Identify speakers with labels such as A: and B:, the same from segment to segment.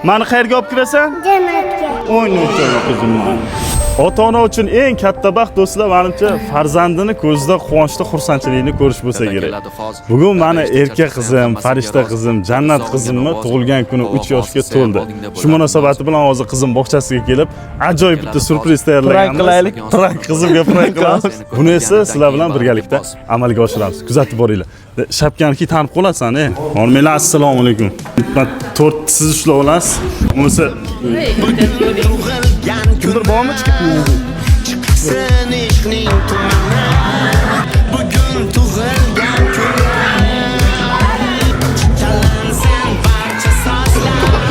A: Meni qayerga olib kirasan?
B: Jannatga.
A: O'ynayotgan qizim. Ota-ona uchun eng katta baxt do'stlar, menimcha, farzandini ko'zida quvonchli xursandchilikni ko'rish bo'lsa kerak. Bugun meni erkak qizim, farishta qizim, jannat qizimni tug'ilgan kuni 3 yoshga to'ldi. Shu munosabati bilan hozir qizim bog'chasiga kelib, ajoyib bitta surpriz tayyorlaganmiz. Prank qizimga prank qilamiz. Buni esa sizlar bilan birgalikda amalga oshiramiz. Kuzatib boringlar. Shapkaniki tanib qolasan, Hormanglar, assalomu alaykum. 4 siz ushlab olasiz. Bo'lsa kimdir bormi?
C: Chiqsin ishqning tumani, bugun tug'ilgan kunlar. Chalansin barcha sozlar,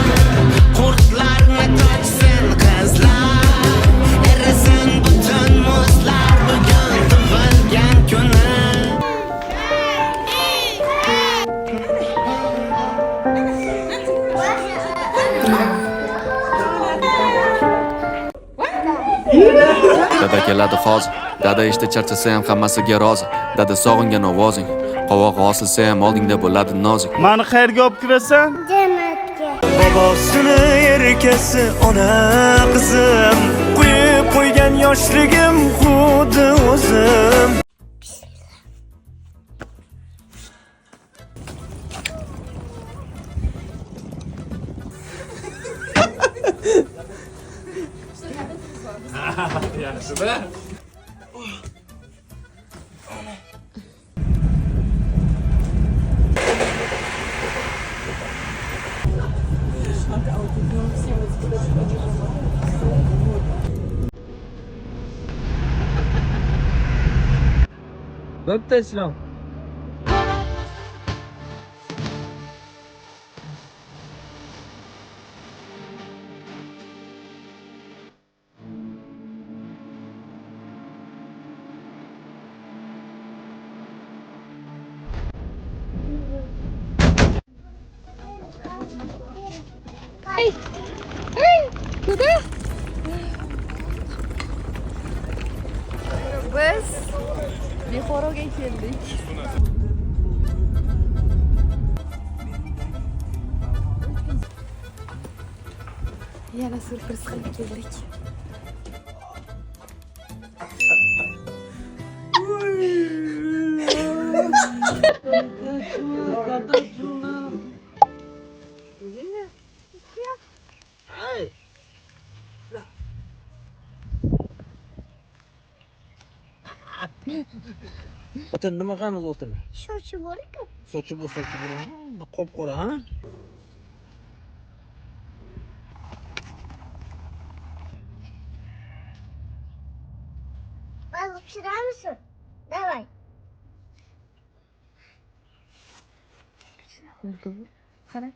C: qurtlarni tochsin qizlar. Erisin butun muzlar, bugun tug'ilgan kuni.
D: Dada keladi hozir. Dada ishda charchasa ham hammasiga rozi. Dada sog'ingan ovozing, qovog'i osilsa ham oldingda bo'ladi nozik.
A: Meni qayerga olib kirasan?
B: Jannatga.
E: Bobosini erkasi ona qizim, quyib qo'ygan yoshligim xuddi o'zim.
F: Bitta islom.
G: Biz Buxoroga keldik. Yana surpriz qilib keldik.
F: Otan nima qilamiz o'tin?
B: Sochi bor-ku.
F: Sochi bo'lsa, qop-qora, ha?
B: Balık pişirer misin? Давай.
G: Qara.